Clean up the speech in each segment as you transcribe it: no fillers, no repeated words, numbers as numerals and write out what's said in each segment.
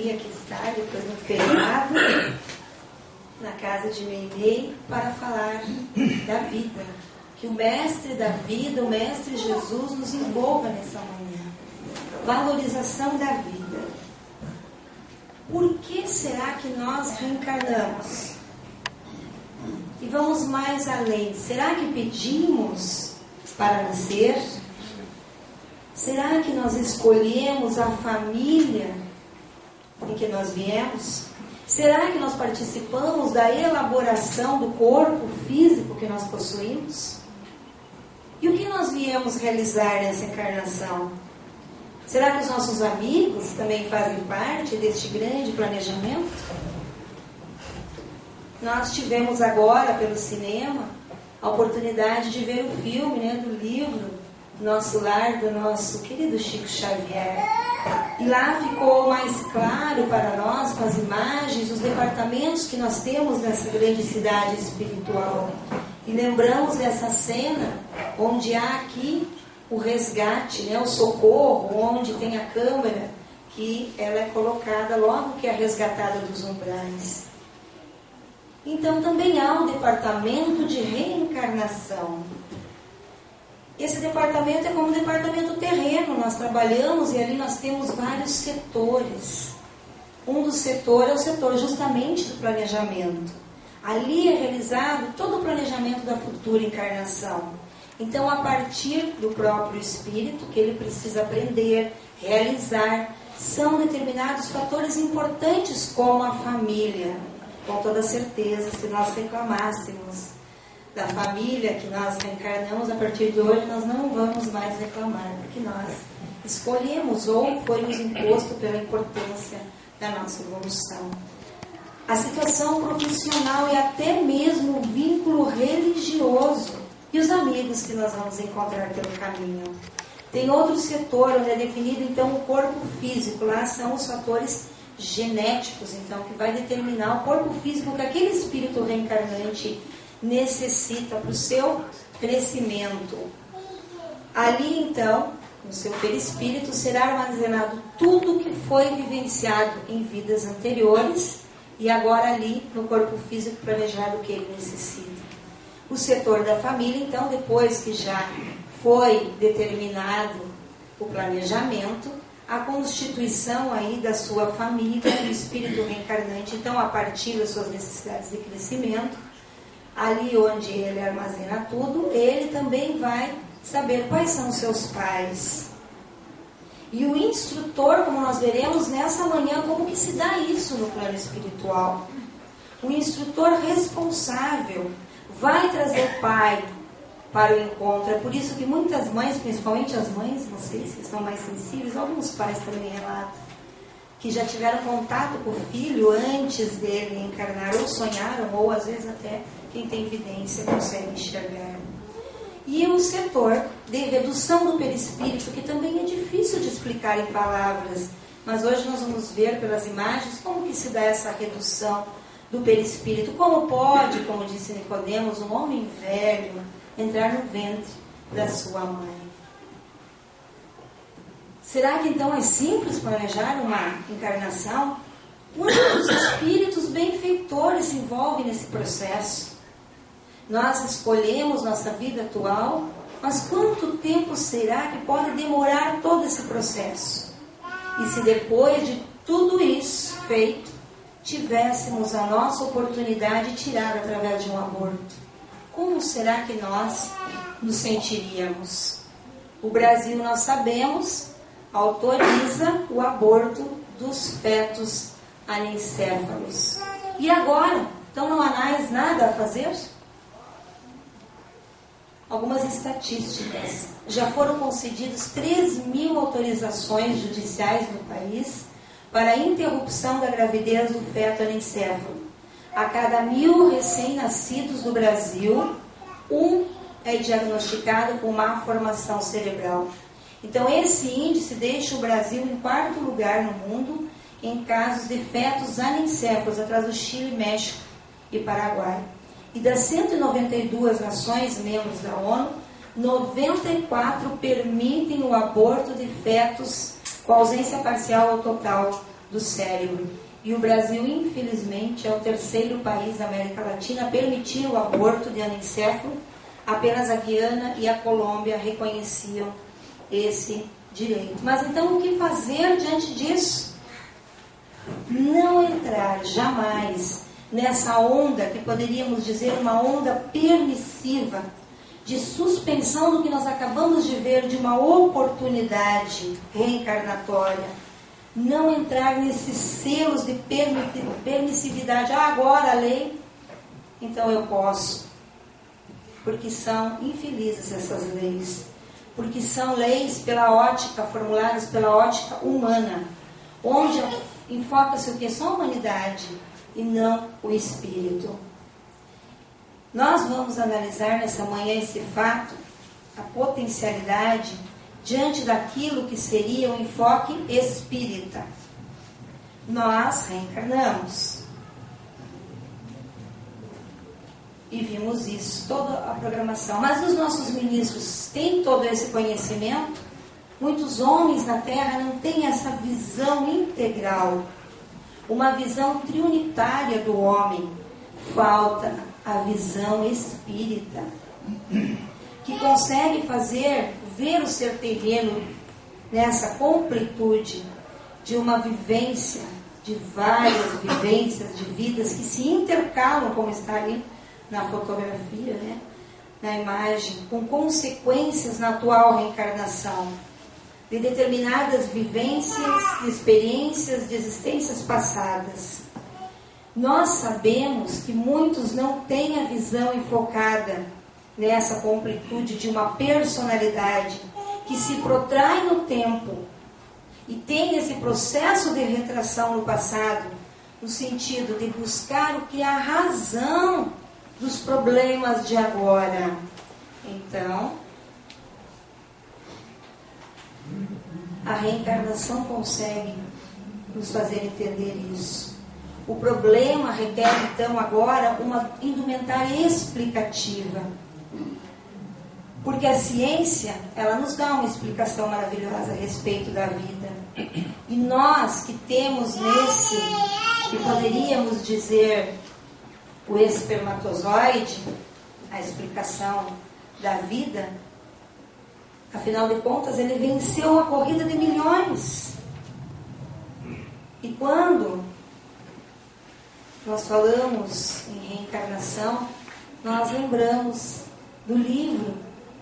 alegria que está, depois do feriado, na casa de Meimei, para falar da vida. Que o Mestre da vida, o Mestre Jesus, nos envolva nessa manhã. Valorização da vida. Por que será que nós reencarnamos? E vamos mais além. Será que pedimos para nascer? Será que nós escolhemos a família em que nós viemos? Será que nós participamos da elaboração do corpo físico que nós possuímos? E o que nós viemos realizar nessa encarnação? Será que os nossos amigos também fazem parte deste grande planejamento? Nós tivemos agora, pelo cinema, a oportunidade de ver o filme, do livro Nosso Lar, do nosso querido Chico Xavier. E lá ficou mais claro para nós, com as imagens, os departamentos que nós temos nessa grande cidade espiritual. E lembramos dessa cena onde há aqui o resgate, o socorro, onde tem a câmera, que ela é colocada logo que é resgatada dos umbrais. Então também há um departamento de reencarnação. Esse departamento é como um departamento terreno, nós trabalhamos e ali nós temos vários setores. Um dos setores é o setor justamente do planejamento. Ali é realizado todo o planejamento da futura encarnação. Então, a partir do próprio espírito, que ele precisa aprender, realizar, são determinados fatores importantes como a família. Com toda certeza, se nós reclamássemos da família que nós reencarnamos, a partir de hoje nós não vamos mais reclamar, porque nós escolhemos ou foi nos imposto pela importância da nossa evolução. A situação profissional e até mesmo o vínculo religioso e os amigos que nós vamos encontrar pelo caminho. Tem outro setor onde é definido então o corpo físico. Lá são os fatores genéticos, então, que vai determinar o corpo físico que aquele espírito reencarnante necessita para o seu crescimento. Ali então, no seu perispírito, será armazenado tudo que foi vivenciado em vidas anteriores e agora ali no corpo físico planejado que ele necessita. O setor da família, então, depois que já foi determinado o planejamento, a constituição aí da sua família, do espírito reencarnante, então, a partir das suas necessidades de crescimento, ali onde ele armazena tudo, ele também vai saber quais são os seus pais. E o instrutor, como nós veremos nessa manhã, como que se dá isso no plano espiritual. O instrutor responsável vai trazer o pai para o encontro. É por isso que muitas mães, principalmente as mães, não sei se são mais sensíveis, alguns pais também relatam, que já tiveram contato com o filho antes dele encarnar, ou sonharam, ou às vezes até quem tem evidência consegue enxergar. E o setor de redução do perispírito, que também é difícil de explicar em palavras, mas hoje nós vamos ver pelas imagens como que se dá essa redução do perispírito. Como pode, como disse Nicodemos, um homem velho entrar no ventre da sua mãe? Será que então é simples planejar uma encarnação? Quantos espíritos benfeitores se envolvem nesse processo? Nós escolhemos nossa vida atual, mas quanto tempo será que pode demorar todo esse processo? E se depois de tudo isso feito, tivéssemos a nossa oportunidade tirada através de um aborto, como será que nós nos sentiríamos? O Brasil, nós sabemos, autoriza o aborto dos fetos anencéfalos. E agora? Então não há mais nada a fazer? Algumas estatísticas. Já foram concedidas 3.000 autorizações judiciais no país para a interrupção da gravidez do feto anencéfalo. A cada 1.000 recém-nascidos do Brasil, um é diagnosticado com má formação cerebral. Então, esse índice deixa o Brasil em 4º lugar no mundo em casos de fetos anencéfalos, atrás do Chile, México e Paraguai. E das 192 nações membros da ONU, 94 permitem o aborto de fetos com ausência parcial ou total do cérebro. E o Brasil, infelizmente, é o terceiro país da América Latina a permitir o aborto de anencefalo. Apenas a Guiana e a Colômbia reconheciam esse direito. Mas então o que fazer diante disso? Não entrar jamais nessa onda, que poderíamos dizer uma onda permissiva, de suspensão do que nós acabamos de ver, de uma oportunidade reencarnatória. Não entrar nesses selos de permissividade. Agora a lei, então eu posso. Porque são infelizes essas leis. Porque são leis pela ótica, formuladas pela ótica humana, onde enfoca-se o que? Só a humanidade e não o espírito. Nós vamos analisar nessa manhã esse fato, a potencialidade, diante daquilo que seria o enfoque espírita. Nós reencarnamos. E vimos isso, toda a programação. Mas os nossos ministros têm todo esse conhecimento? Muitos homens na Terra não têm essa visão integral, uma visão triunitária do homem. Falta a visão espírita, que consegue ver o ser terreno nessa completude de uma vivência, de várias vivências de vidas que se intercalam, como está ali na fotografia, né? Na imagem, com consequências na atual reencarnação, de determinadas vivências, de experiências, de existências passadas. Nós sabemos que muitos não têm a visão enfocada nessa completude de uma personalidade que se protrai no tempo e tem esse processo de retração no passado, no sentido de buscar o que é a razão dos problemas de agora. Então, a reencarnação consegue nos fazer entender isso. O problema requer, então, agora uma indumentária explicativa. Porque a ciência, ela nos dá uma explicação maravilhosa a respeito da vida. E nós que temos nesse, que poderíamos dizer, o espermatozoide, a explicação da vida, afinal de contas, ele venceu a corrida de milhões. E quando nós falamos em reencarnação, nós lembramos do livro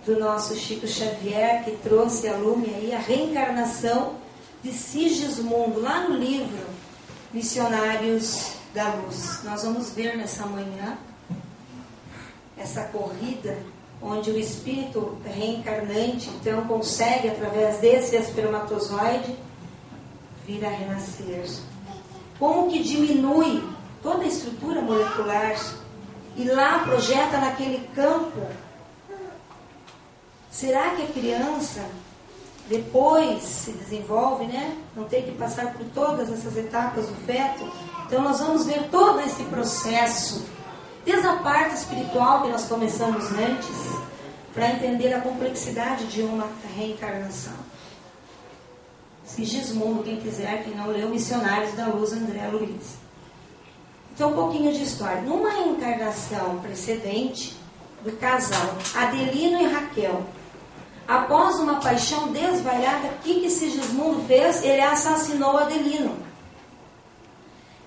do nosso Chico Xavier, que trouxe a lume aí a reencarnação de Sigismundo, lá no livro Missionários da Luz. Nós vamos ver nessa manhã essa corrida onde o espírito reencarnante então consegue, através desse espermatozoide, vir a renascer. Como que diminui toda a estrutura molecular e lá projeta naquele campo. Será que a criança depois se desenvolve, né? Não tem que passar por todas essas etapas do feto? Então nós vamos ver todo esse processo, desde a parte espiritual que nós começamos antes, para entender a complexidade de uma reencarnação. Sigismundo, quem quiser, quem não leu, Missionários da Luz, André Luiz. Então, um pouquinho de história. Numa reencarnação precedente do casal Adelino e Raquel, após uma paixão desvairada, o que Sigismundo fez? Ele assassinou Adelino.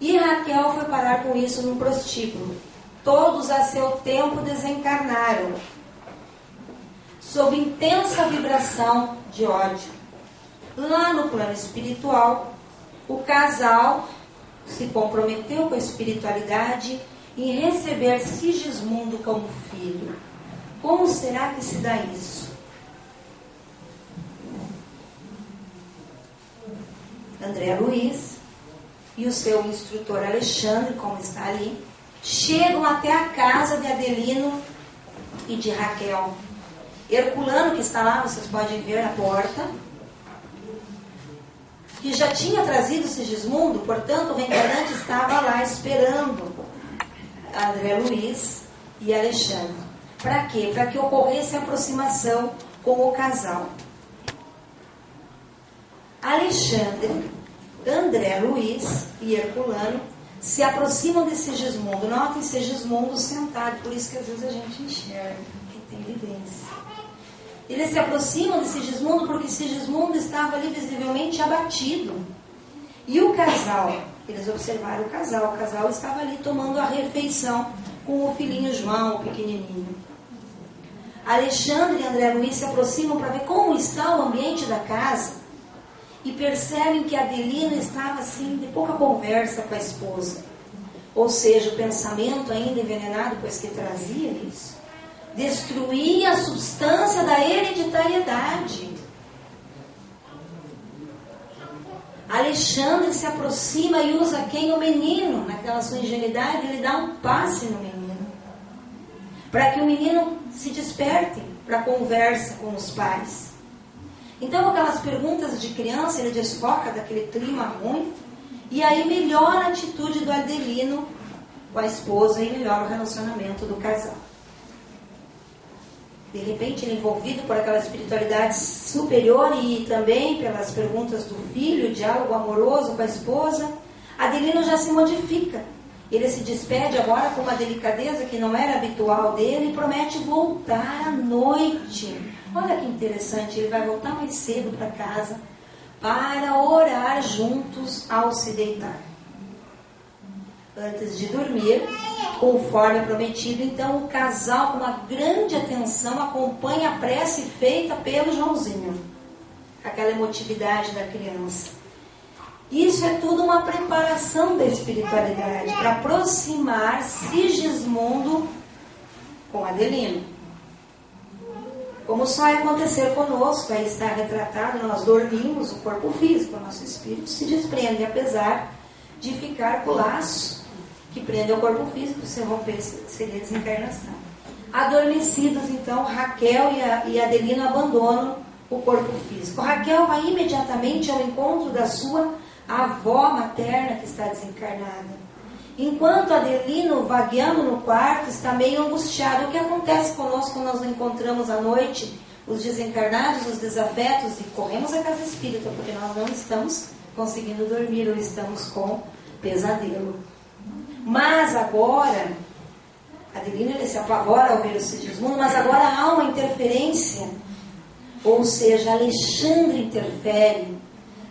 E Raquel foi parar com isso num prostíbulo. Todos a seu tempo desencarnaram, sob intensa vibração de ódio. Lá no plano espiritual, o casal se comprometeu com a espiritualidade em receber Sigismundo como filho. Como será que se dá isso? André Luiz e o seu instrutor Alexandre, como está ali, chegam até a casa de Adelino e de Raquel. Herculano, que está lá, vocês podem ver na porta, que já tinha trazido Sigismundo, portanto o reencarnante estava lá esperando André Luiz e Alexandre. Para quê? Para que ocorresse a aproximação com o casal. Alexandre André Luiz e Herculano se aproximam de Sigismundo. Notem Sigismundo sentado, por isso que às vezes a gente enxerga, que tem evidência. Eles se aproximam de Sigismundo porque Sigismundo estava ali visivelmente abatido. E o casal, eles observaram o casal estava ali tomando a refeição com o filhinho João, o pequenininho. Alexandre e André Luiz se aproximam para ver como está o ambiente da casa e percebem que Adelino estava assim, de pouca conversa com a esposa. Ou seja, o pensamento ainda envenenado, pois que trazia isso, destruía a substância da hereditariedade. Alexandre se aproxima e usa quem? O menino, naquela sua ingenuidade, ele dá um passe no menino, para que o menino se desperte para a conversa com os pais. Então, aquelas perguntas de criança, ele desfoca daquele clima ruim, e aí melhora a atitude do Adelino com a esposa e melhora o relacionamento do casal. De repente, ele é envolvido por aquela espiritualidade superior e também pelas perguntas do filho, o diálogo amoroso com a esposa, Adelino já se modifica. Ele se despede agora com uma delicadeza que não era habitual dele e promete voltar à noite. Olha que interessante, ele vai voltar mais cedo para casa para orar juntos ao se deitar. Antes de dormir, conforme prometido, então o casal com uma grande atenção acompanha a prece feita pelo Joãozinho. Aquela emotividade da criança. Isso é tudo uma preparação da espiritualidade para aproximar Sigismundo com Adelino. Como só vai acontecer conosco, aí está retratado, nós dormimos, o corpo físico, o nosso espírito se desprende, apesar de ficar com o laço que prende ao corpo físico, se romper seria desencarnação. Adormecidos, então, Raquel e Adelino abandonam o corpo físico. Raquel vai imediatamente ao encontro da sua avó materna que está desencarnada. Enquanto Adelino, vagueando no quarto, está meio angustiado. O que acontece conosco quando nós nos encontramos à noite, os desencarnados, os desafetos, e corremos à casa espírita, porque nós não estamos conseguindo dormir ou estamos com pesadelo. Mas agora, Adelino ele se apavora ao ver o Sigismundo, mas agora há uma interferência, ou seja, Alexandre interfere,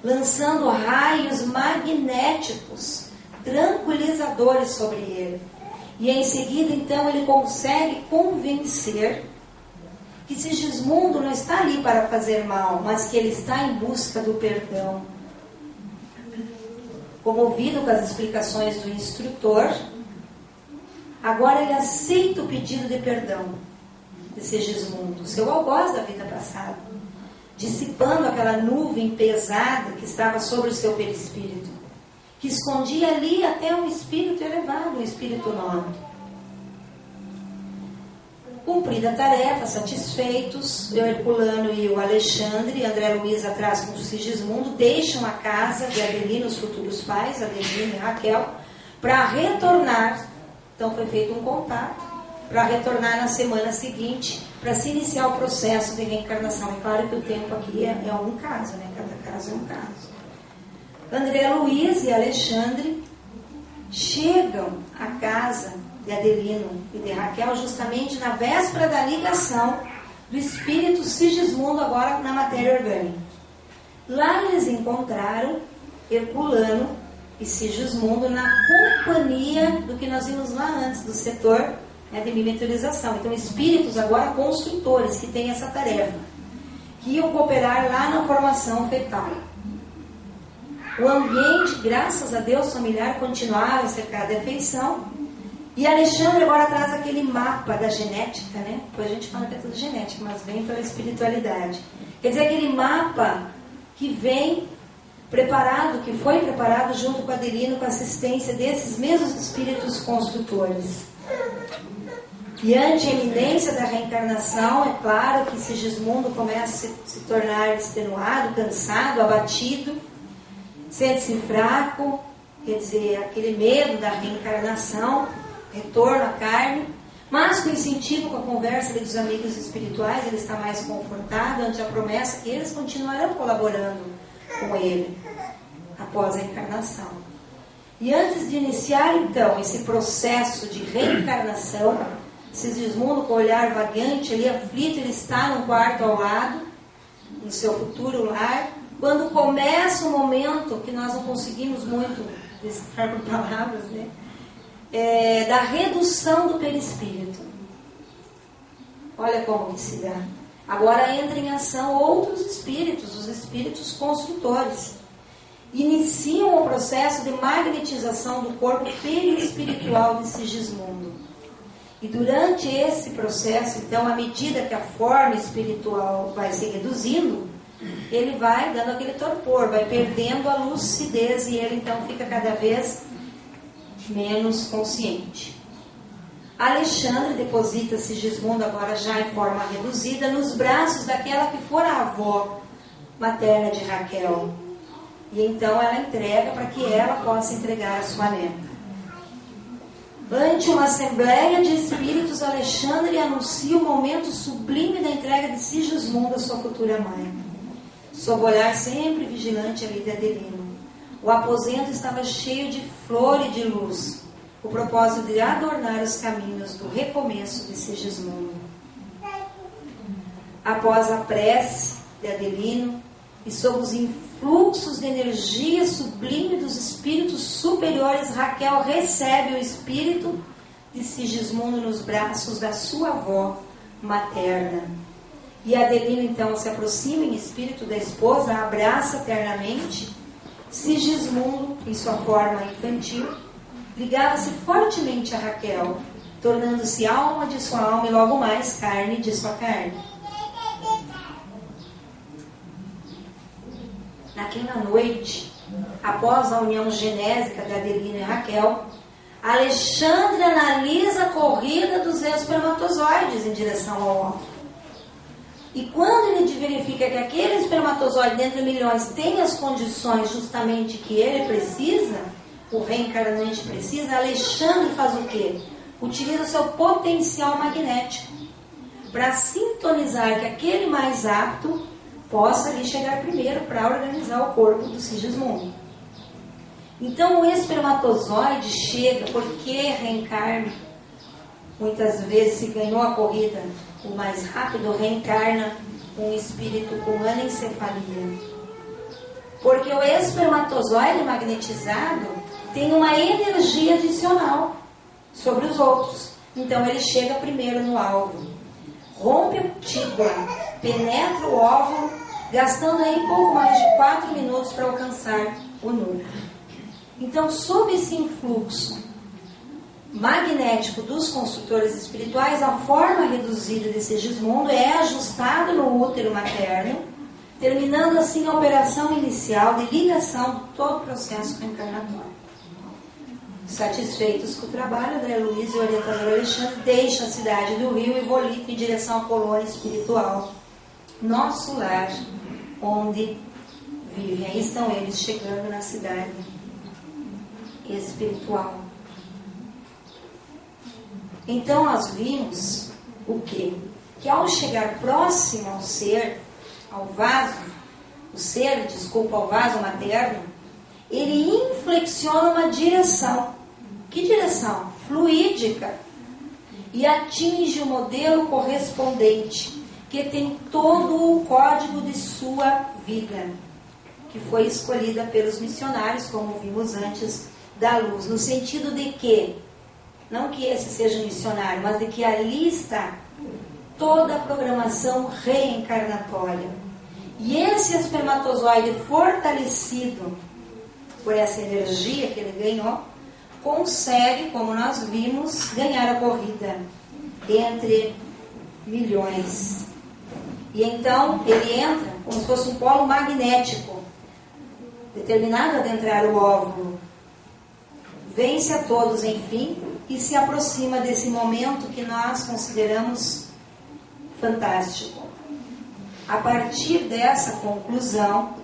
lançando raios magnéticos, tranquilizadores sobre ele. E em seguida, então, ele consegue convencer que Sigismundo não está ali para fazer mal, mas que ele está em busca do perdão. Comovido com as explicações do instrutor, agora ele aceita o pedido de perdão de Sigismundo, seu algoz da vida passada, dissipando aquela nuvem pesada que estava sobre o seu perispírito, que escondia ali até um espírito elevado, um espírito nobre. Cumprida a tarefa, satisfeitos, o Herculano e o Alexandre, André Luiz atrás com o Sigismundo, deixam a casa de Adelino, os futuros pais, Adelino e Raquel, para retornar. Então foi feito um contato, para retornar na semana seguinte, para se iniciar o processo de reencarnação. É claro que o tempo aqui é um caso, né? Cada caso é um caso. André Luiz e Alexandre chegam à casa de Adelino e de Raquel justamente na véspera da ligação do espírito Sigismundo agora na matéria orgânica. Lá eles encontraram Herculano e Sigismundo na companhia do que nós vimos lá antes, do setor, né, de miniaturização. Então espíritos agora construtores que têm essa tarefa, que iam cooperar lá na formação fetal. O ambiente, graças a Deus, familiar continuava cercado de afeição. E Alexandre agora traz aquele mapa da genética, né? Depois a gente fala que é tudo genética, mas vem pela espiritualidade. Quer dizer, aquele mapa que vem preparado, que foi preparado junto com Adelino, com a assistência desses mesmos espíritos construtores. E ante a iminência da reencarnação, é claro que Sigismundo começa a se tornar extenuado, cansado, abatido, sente-se fraco, quer dizer, aquele medo da reencarnação, retorno à carne, mas com incentivo, com a conversa dos amigos espirituais, ele está mais confortado ante a promessa que eles continuarão colaborando com ele. após a encarnação. E antes de iniciar, então, esse processo de reencarnação, Sigismundo, com o olhar vagueante, ali aflito, ele está num quarto ao lado, no seu futuro lar, quando começa o momento, que nós não conseguimos muito decifrar por palavras, né? Da redução do perispírito. Olha como que se dá. Agora entra em ação outros espíritos, os espíritos construtores. Iniciam o processo de magnetização do corpo perispiritual de Sigismundo. E durante esse processo, então, à medida que a forma espiritual vai se reduzindo, ele vai dando aquele torpor, vai perdendo a lucidez e ele então fica cada vez menos consciente. Alexandre deposita Sigismundo, agora já em forma reduzida, nos braços daquela que for a avó materna de Raquel. E então ela entrega para que ela possa entregar a sua neta. Ante uma assembleia de espíritos, Alexandre anuncia o momento sublime da entrega de Sigismundo à sua futura mãe. Sob o olhar sempre vigilante ali de Adelino. O aposento estava cheio de flor e de luz, o propósito de adornar os caminhos do recomeço de Sigismundo. Após a prece de Adelino e sob os influxos de energia sublime dos espíritos superiores, Raquel recebe o espírito de Sigismundo nos braços da sua avó materna. E Adelino então se aproxima em espírito da esposa, a abraça ternamente. Sigismundo, em sua forma infantil, ligava-se fortemente a Raquel, tornando-se alma de sua alma e logo mais carne de sua carne. Naquela noite, após a união genésica de Adelino e Raquel, Alexandre analisa a corrida dos espermatozoides em direção ao óvulo. E quando ele verifica que aquele espermatozoide, dentre milhões, tem as condições justamente que ele precisa, o reencarnante precisa, Alexandre faz o quê? Utiliza o seu potencial magnético para sintonizar que aquele mais apto possa ali chegar primeiro para organizar o corpo do Sigismundo. Então o espermatozoide chega porque reencarna. Muitas vezes, se ganhou a corrida o mais rápido, reencarna um espírito com anencefalia. Porque o espermatozoide magnetizado tem uma energia adicional sobre os outros. Então ele chega primeiro no alvo, rompe a cutícula, penetra o óvulo, gastando aí pouco mais de 4 minutos para alcançar o núcleo. Então, sob esse influxo magnético dos construtores espirituais, a forma reduzida de Sigismundo é ajustada no útero materno, terminando assim a operação inicial de ligação de todo o processo reencarnatório. Satisfeitos com o trabalho, André Luiz e o orientador Alexandre deixam a cidade do Rio e volitam em direção à colônia espiritual, nosso lar, onde vivem. Aí estão eles chegando na cidade espiritual. Então nós vimos o quê? Que ao chegar próximo ao ser, ao vaso materno, ele inflexiona uma direção. Que direção? Fluídica. E atinge o modelo correspondente, que tem todo o código de sua vida, que foi escolhida pelos missionários, como vimos antes, da luz. No sentido de que, não que esse seja um missionário, mas de que ali está toda a programação reencarnatória. E esse espermatozoide fortalecido por essa energia que ele ganhou, consegue, como nós vimos, ganhar a corrida entre milhões. E então ele entra como se fosse um polo magnético, determinado a adentrar o óvulo. Vence a todos, enfim, e se aproxima desse momento que nós consideramos fantástico. A partir dessa conclusão,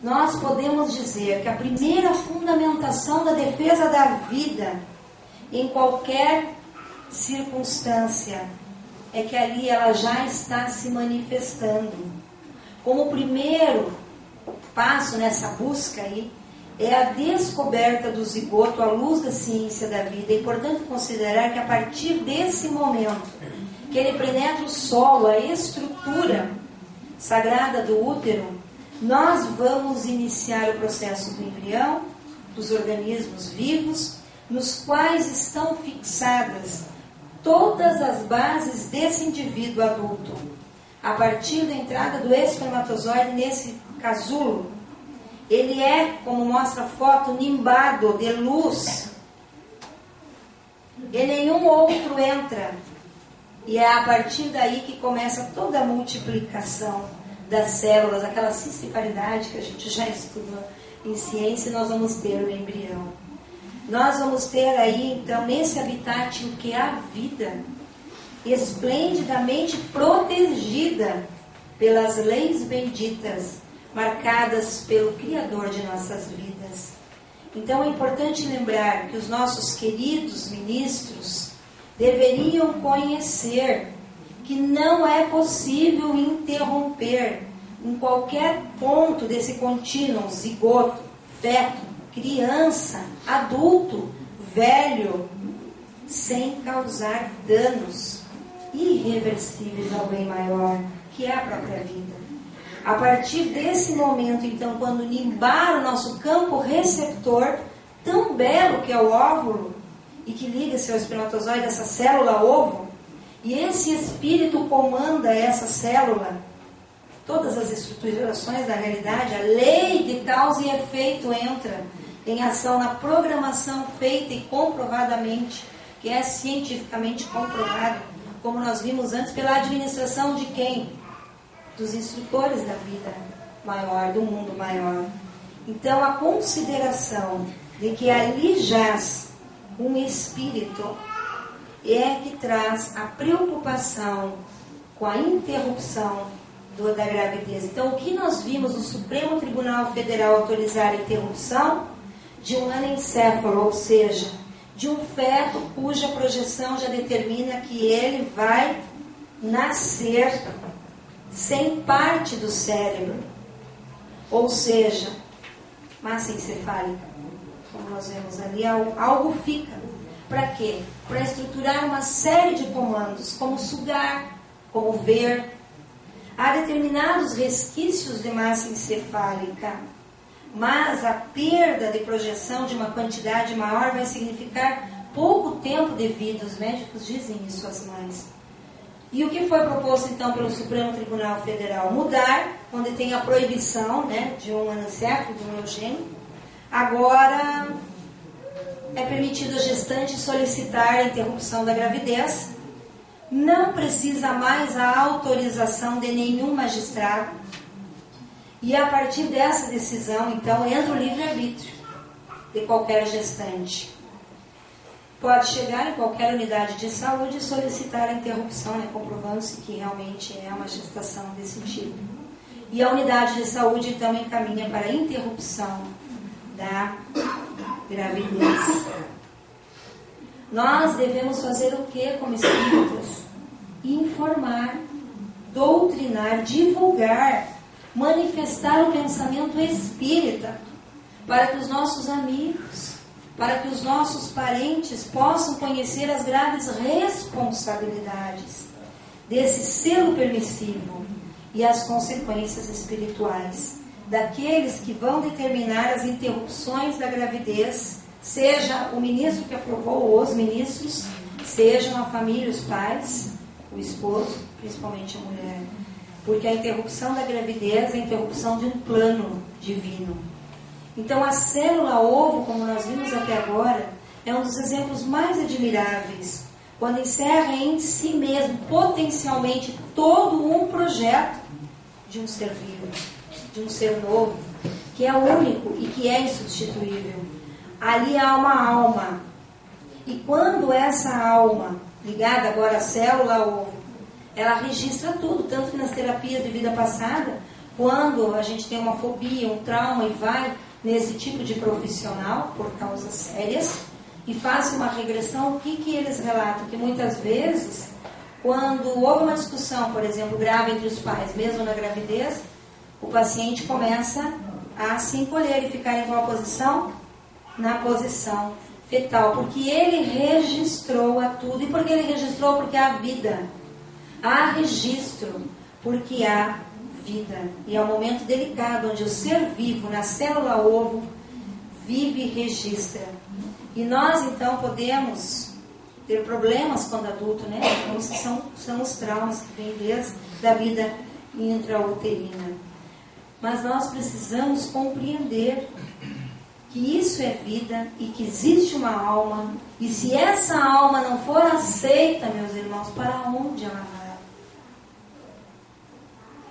nós podemos dizer que a primeira fundamentação da defesa da vida, em qualquer circunstância, é que ali ela já está se manifestando como o primeiro passo nessa busca aí é a descoberta do zigoto à luz da ciência da vida. É importante considerar que a partir desse momento que ele penetra o solo, a estrutura sagrada do útero, nós vamos iniciar o processo do embrião, dos organismos vivos, nos quais estão fixadas todas as bases desse indivíduo adulto. A partir da entrada do espermatozoide nesse casulo, ele é, como mostra a foto, nimbado de luz. E nenhum outro entra. E é a partir daí que começa toda a multiplicação das células, aquela cistiparidade que a gente já estudou em ciência, nós vamos ter o embrião. Nós vamos ter aí, então, nesse habitat, o que é a vida, esplendidamente protegida pelas leis benditas, marcadas pelo Criador de nossas vidas. Então é importante lembrar que os nossos queridos ministros deveriam conhecer que não é possível interromper em qualquer ponto desse contínuo, zigoto, feto, criança, adulto, velho, sem causar danos irreversíveis ao bem maior, que é a própria vida. A partir desse momento, então, quando nimbar o nosso campo receptor, tão belo que é o óvulo, e que liga-se ao espermatozoide, essa célula ovo, e esse espírito comanda essa célula, todas as estruturações da realidade, a lei de causa e efeito entra em ação na programação feita e comprovadamente, que é cientificamente comprovado, como nós vimos antes, pela administração de quem? Dos instrutores da vida maior, do mundo maior. Então, a consideração de que ali jaz um espírito é que traz a preocupação com a interrupção da gravidez. Então, o que nós vimos no Supremo Tribunal Federal autorizar a interrupção de um anencéfalo, ou seja, de um feto cuja projeção já determina que ele vai nascer sem parte do cérebro, ou seja, massa encefálica, como nós vemos ali, algo fica. Para quê? Para estruturar uma série de comandos, como sugar, como ver. Há determinados resquícios de massa encefálica, mas a perda de projeção de uma quantidade maior vai significar pouco tempo de vida. Os médicos dizem isso às mães. E o que foi proposto então pelo Supremo Tribunal Federal? Mudar, onde tem a proibição, né, de um anencéfalo, de um eugênio. Agora é permitido a gestante solicitar a interrupção da gravidez. Não precisa mais a autorização de nenhum magistrado. E a partir dessa decisão, então, entra o livre-arbítrio de qualquer gestante. Pode chegar em qualquer unidade de saúde e solicitar a interrupção, né, comprovando-se que realmente é uma gestação desse tipo. E a unidade de saúde, então, encaminha para a interrupção da gravidez. Nós devemos fazer o que como espíritas? Informar, doutrinar, divulgar, manifestar o pensamento espírita para que os nossos amigos, para que os nossos parentes possam conhecer as graves responsabilidades desse selo permissivo e as consequências espirituais daqueles que vão determinar as interrupções da gravidez, seja o ministro que aprovou ou os ministros, sejam a família, os pais, o esposo, principalmente a mulher. Porque a interrupção da gravidez é a interrupção de um plano divino. Então a célula ovo, como nós vimos até agora, é um dos exemplos mais admiráveis, quando encerra em si mesmo, potencialmente, todo um projeto de um ser vivo, de um ser novo, que é único e que é insubstituível. Ali há uma alma. E quando essa alma, ligada agora à célula ovo, ela registra tudo, tanto que nas terapias de vida passada, quando a gente tem uma fobia, um trauma e vai nesse tipo de profissional, por causas sérias, e faz uma regressão, o que eles relatam? Que muitas vezes, quando houve uma discussão, por exemplo, grave entre os pais, mesmo na gravidez, o paciente começa a se encolher e ficar em qual posição? Na posição fetal, porque ele registrou a tudo. E por que ele registrou? Porque há vida. Há registro, porque há vida. E é um momento delicado, onde o ser vivo, na célula ovo, vive e registra. E nós, então, podemos ter problemas quando adulto, né? Então, são os traumas que vêm desde a vida intrauterina. Mas nós precisamos compreender que isso é vida e que existe uma alma. E se essa alma não for aceita, meus irmãos, para onde ela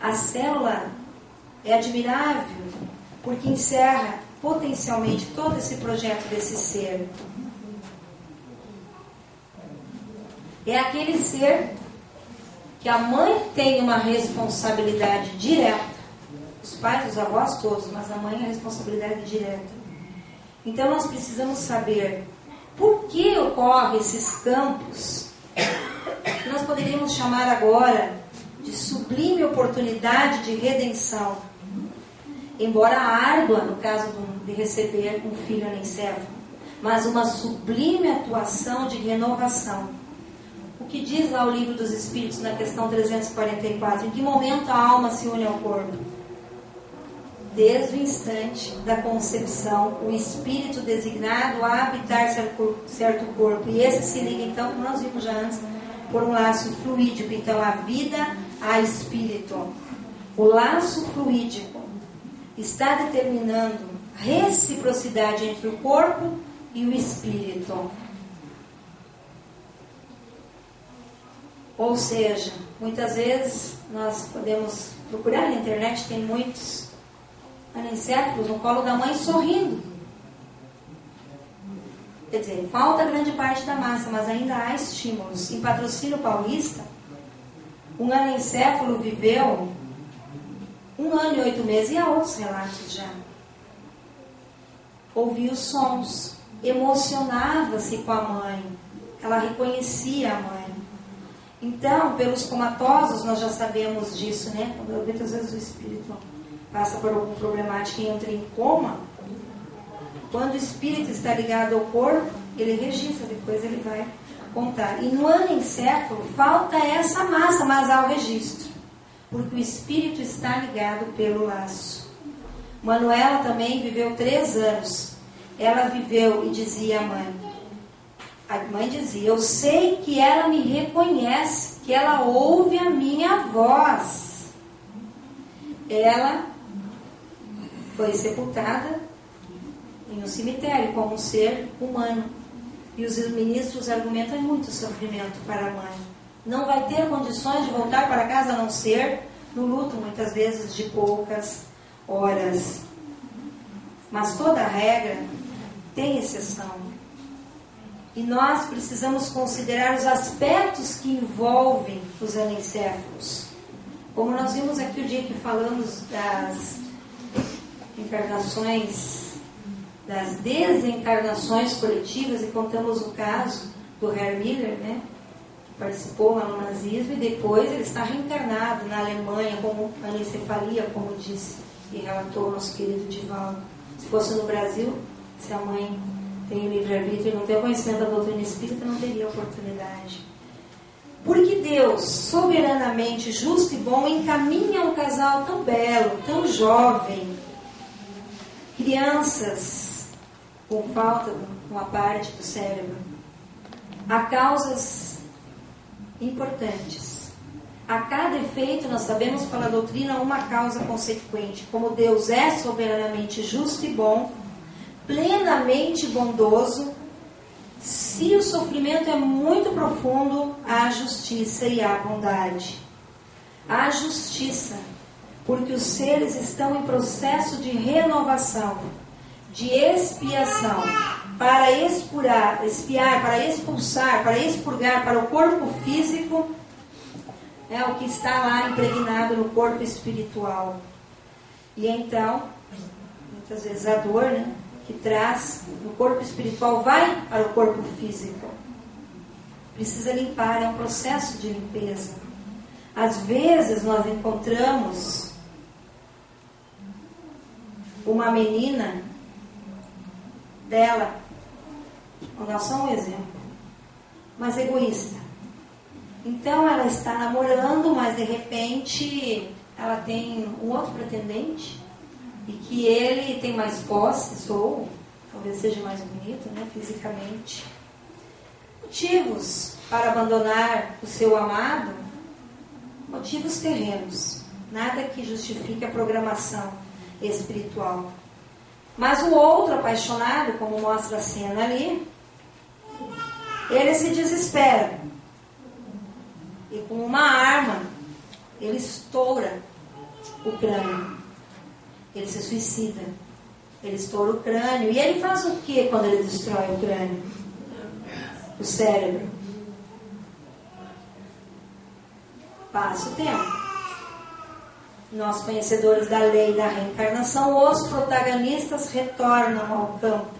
vai? A célula é admirável porque encerra potencialmente todo esse projeto desse ser. É aquele ser que a mãe tem uma responsabilidade direta. Os pais, os avós todos, mas a mãe é a responsabilidade direta. Então nós precisamos saber por que ocorrem esses campos que nós poderíamos chamar agora de sublime oportunidade de redenção, embora árdua no caso de receber um filho anencefalo, mas uma sublime atuação de renovação. O que diz lá o Livro dos Espíritos na questão 344? Em que momento a alma se une ao corpo? Desde o instante da concepção, o espírito designado a habitar certo corpo. E esse se liga, então, como nós vimos já antes, por um laço fluídico. Então, a vida a espírito. O laço fluídico está determinando reciprocidade entre o corpo e o espírito. Ou seja, muitas vezes nós podemos procurar na internet, tem muitos anencéfalos no colo da mãe sorrindo. Quer dizer, falta grande parte da massa, mas ainda há estímulos. Em Patrocínio Paulista, um anencéfalo viveu 1 ano e 8 meses, e há outros relatos já. Ouvia os sons, emocionava-se com a mãe, ela reconhecia a mãe. Então, pelos comatosos, nós já sabemos disso, né? Quando muitas vezes o espírito passa por alguma problemática e entra em coma, quando o espírito está ligado ao corpo, ele registra, depois ele vai contar. E no anencéfalo falta essa massa, mas há o registro, porque o espírito está ligado pelo laço. Manuela também viveu 3 anos. Ela viveu e dizia à mãe, a mãe dizia, eu sei que ela me reconhece, que ela ouve a minha voz. Ela foi sepultada em um cemitério como um ser humano. E os ministros argumentam muito sofrimento para a mãe. Não vai ter condições de voltar para casa a não ser no luto, muitas vezes de poucas horas. Mas toda regra tem exceção. E nós precisamos considerar os aspectos que envolvem os anencéfalos. Como nós vimos aqui o dia que falamos das encarnações, das desencarnações coletivas, e contamos o caso do Herr Miller, né, que participou lá no nazismo, e depois ele está reencarnado na Alemanha como anencefalia, como disse e relatou o nosso querido Divaldo. Se fosse no Brasil, se a mãe tem o livre-arbítrio e não tem o conhecimento da doutrina espírita, não teria oportunidade. Porque Deus, soberanamente justo e bom, encaminha um casal tão belo, tão jovem, crianças com falta de uma parte do cérebro, a causas importantes. A cada efeito, nós sabemos pela doutrina, uma causa consequente. Como Deus é soberanamente justo e bom, plenamente bondoso, se o sofrimento é muito profundo, há justiça e há bondade. Há justiça, porque os seres estão em processo de renovação, de expiação, para expiar, para expulsar, para expurgar para o corpo físico o que está lá impregnado no corpo espiritual. E então, muitas vezes a dor, né, que traz no corpo espiritual vai para o corpo físico. Precisa limpar, é um processo de limpeza. Às vezes nós encontramos uma menina dela, vou dar só um exemplo, mas egoísta. Então ela está namorando, mas de repente ela tem um outro pretendente e que ele tem mais posses ou talvez seja mais bonito, né, fisicamente. Motivos para abandonar o seu amado, motivos terrenos, nada que justifique a programação espiritual. Mas o outro apaixonado, como mostra a cena ali, ele se desespera e com uma arma ele estoura o crânio, ele se suicida, ele estoura o crânio. E ele faz o que quando ele destrói o crânio? O cérebro. Passa o tempo. Nós, conhecedores da lei da reencarnação, os protagonistas retornam ao campo.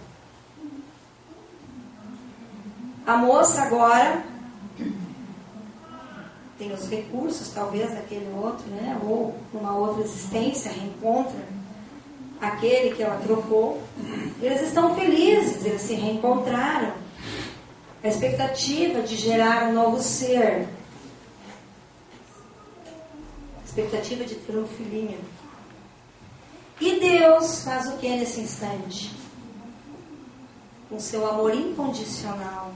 A moça agora tem os recursos, talvez, daquele outro, né? Ou numa outra existência, reencontra aquele que ela trocou. Eles estão felizes, eles se reencontraram. A expectativa de gerar um novo ser. Expectativa de ter um filhinho. E Deus faz o que nesse instante? Com seu amor incondicional,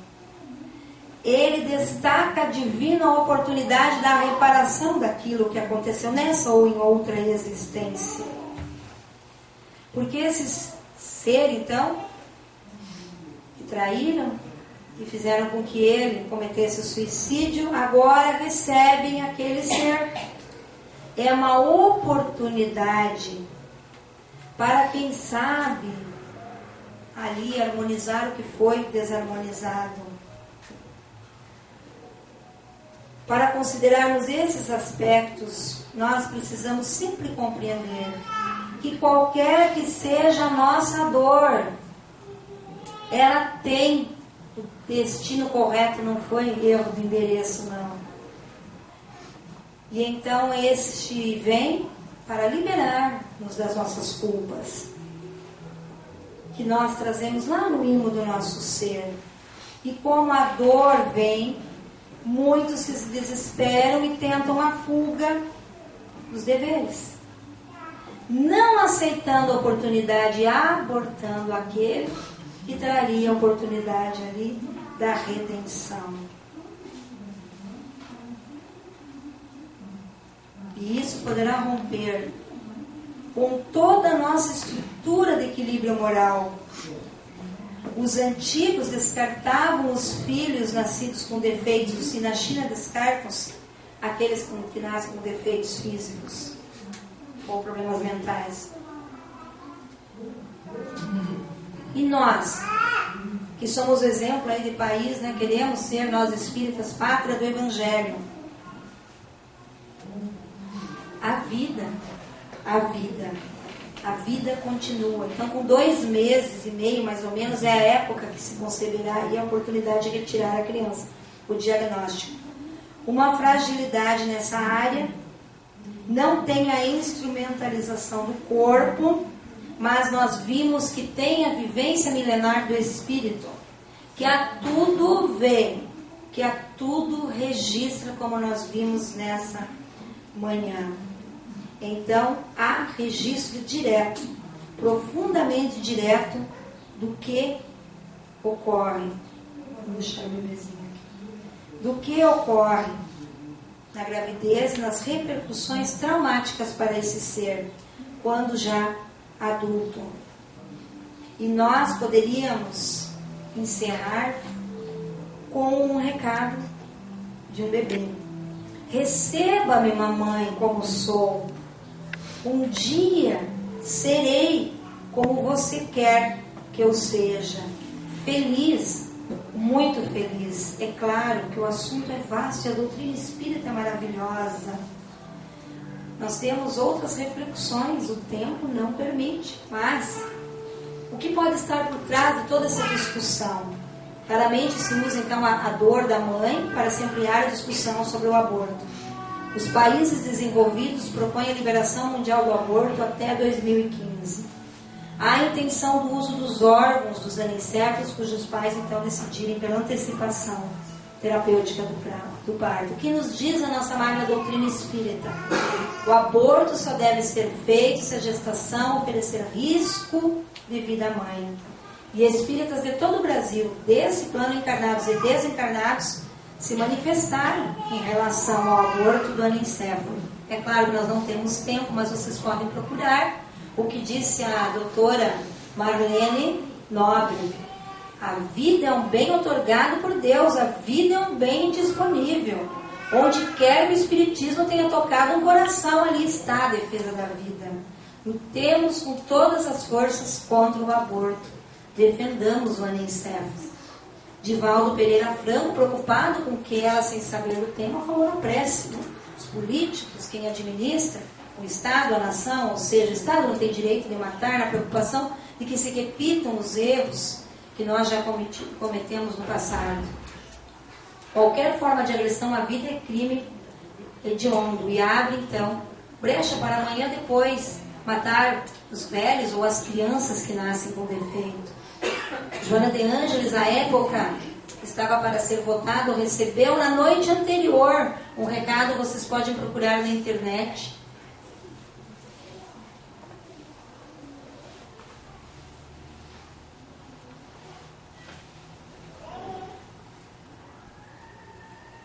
Ele destaca a divina oportunidade da reparação daquilo que aconteceu nessa ou em outra existência. Porque esses seres, então, que traíram e fizeram com que ele cometesse o suicídio, agora recebem aquele ser. É uma oportunidade para quem sabe ali harmonizar o que foi desarmonizado. Para considerarmos esses aspectos, nós precisamos sempre compreender que qualquer que seja a nossa dor, ela tem o destino correto, não foi erro do endereço, não. E então este vem para liberar-nos das nossas culpas, que nós trazemos lá no íntimo do nosso ser. E como a dor vem, muitos se desesperam e tentam a fuga dos deveres, não aceitando a oportunidade e abortando aquele que traria a oportunidade ali da redenção. E isso poderá romper com toda a nossa estrutura de equilíbrio moral. Os antigos descartavam os filhos nascidos com defeitos, e na China descartam-se aqueles que nascem com defeitos físicos ou problemas mentais. E nós, que somos exemplo aí de país, né, queremos ser, nós espíritas, pátria do Evangelho. A vida continua. Então, com 2 meses e meio, mais ou menos, é a época que se conceberá e a oportunidade de retirar a criança, o diagnóstico. Uma fragilidade nessa área, não tem a instrumentalização do corpo, mas nós vimos que tem a vivência milenar do espírito, que a tudo vê, que a tudo registra, como nós vimos nessa manhã. Então, há registro direto, profundamente direto, do que ocorre. Vou deixar o bebezinho aqui. Do que ocorre na gravidez e nas repercussões traumáticas para esse ser, quando já adulto. E nós poderíamos encerrar com um recado de um bebê. Receba-me, mamãe, como sou. Um dia serei como você quer que eu seja. Feliz, muito feliz. É claro que o assunto é vasto e a doutrina espírita é maravilhosa. Nós temos outras reflexões, o tempo não permite. Mas o que pode estar por trás de toda essa discussão? Claramente se usa então a dor da mãe para se ampliar a discussão sobre o aborto. Os países desenvolvidos propõem a liberação mundial do aborto até 2015. Há intenção do uso dos órgãos dos anencéfalos, cujos pais então decidirem pela antecipação terapêutica do parto. O que nos diz a nossa magna doutrina espírita? O aborto só deve ser feito se a gestação oferecer risco de vida à mãe. E espíritas de todo o Brasil, desse plano encarnados e desencarnados, se manifestaram em relação ao aborto do anencéfalo. É claro que nós não temos tempo, mas vocês podem procurar o que disse a doutora Marlene Nobre. A vida é um bem otorgado por Deus, a vida é um bem disponível. Onde quer que o Espiritismo tenha tocado um coração, ali está a defesa da vida. Lutemos com todas as forças contra o aborto. Defendamos o anencéfalo. Divaldo Pereira Franco, preocupado com que ela, sem saber do tema, falou na prece. Né? Os políticos, quem administra, o Estado, a nação, ou seja, o Estado não tem direito de matar, na preocupação de que se repitam os erros que nós já cometemos no passado. Qualquer forma de agressão à vida é crime hediondo e abre, então, brecha para amanhã depois matar os velhos ou as crianças que nascem com defeito. Joana de Ângeles, à época estava para ser votado, recebeu na noite anterior um recado, vocês podem procurar na internet.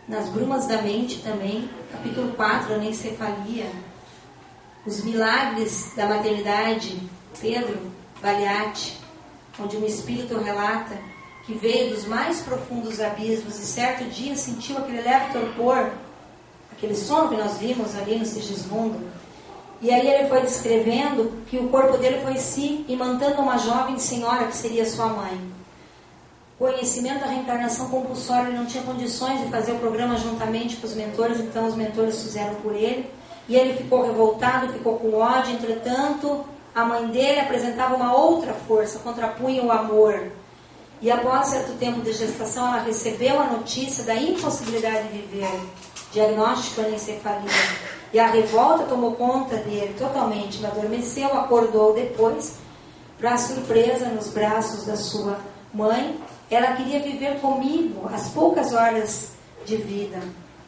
Nas Brumas da Mente também, capítulo 4, Anencefalia, os milagres da maternidade, Pedro Valiati, onde um espírito relata que veio dos mais profundos abismos e certo dia sentiu aquele leve torpor, aquele sono que nós vimos ali no Sigismundo. E aí ele foi descrevendo que o corpo dele foi se imantando uma jovem senhora que seria sua mãe. Conhecimento da reencarnação compulsória, ele não tinha condições de fazer o programa juntamente com os mentores, então os mentores fizeram por ele, e ele ficou revoltado, ficou com ódio. Entretanto, a mãe dele apresentava uma outra força, contrapunha o amor, e após certo tempo de gestação ela recebeu a notícia da impossibilidade de viver, diagnóstico de anencefalia, e a revolta tomou conta dele totalmente. Ele adormeceu, acordou depois, para surpresa, nos braços da sua mãe. Ela queria viver comigo as poucas horas de vida,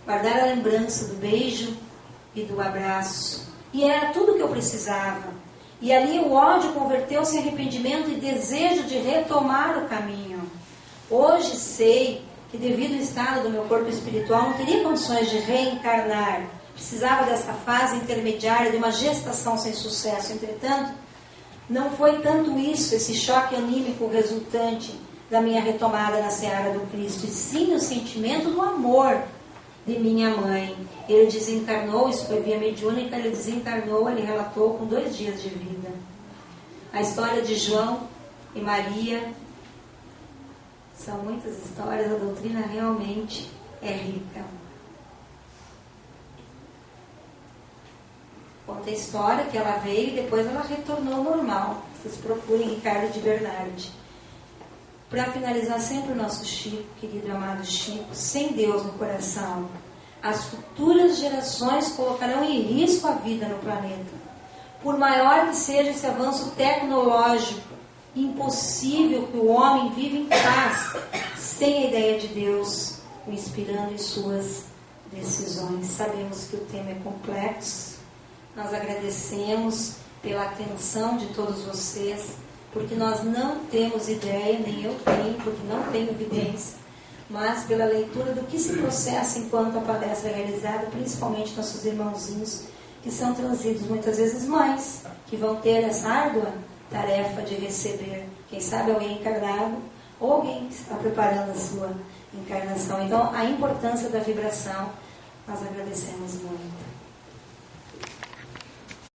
guardar a lembrança do beijo e do abraço. E era tudo o que eu precisava. E ali o ódio converteu-se em arrependimento e desejo de retomar o caminho. Hoje sei que devido ao estado do meu corpo espiritual não teria condições de reencarnar. Precisava dessa fase intermediária de uma gestação sem sucesso. Entretanto, não foi tanto isso, esse choque anímico resultante da minha retomada na seara do Cristo, e sim o sentimento do amor de minha mãe. Ele desencarnou, isso foi via mediúnica, ele desencarnou, ele relatou com 2 dias de vida. A história de João e Maria, são muitas histórias, a doutrina realmente é rica. Conta a história que ela veio e depois ela retornou ao normal. Vocês procurem Ricardo de Bernardi. Para finalizar, sempre o nosso Chico, querido e amado Chico, sem Deus no coração, as futuras gerações colocarão em risco a vida no planeta. Por maior que seja esse avanço tecnológico, impossível que o homem viva em paz sem a ideia de Deus o inspirando em suas decisões. Sabemos que o tema é complexo. Nós agradecemos pela atenção de todos vocês, porque nós não temos ideia, nem eu tenho, porque não tenho evidência, mas pela leitura do que se processa enquanto a palestra é realizada, principalmente nossos irmãozinhos que são trazidos, muitas vezes mães, que vão ter essa árdua tarefa de receber, quem sabe alguém encarnado, ou alguém que está preparando a sua encarnação. Então, a importância da vibração, nós agradecemos muito.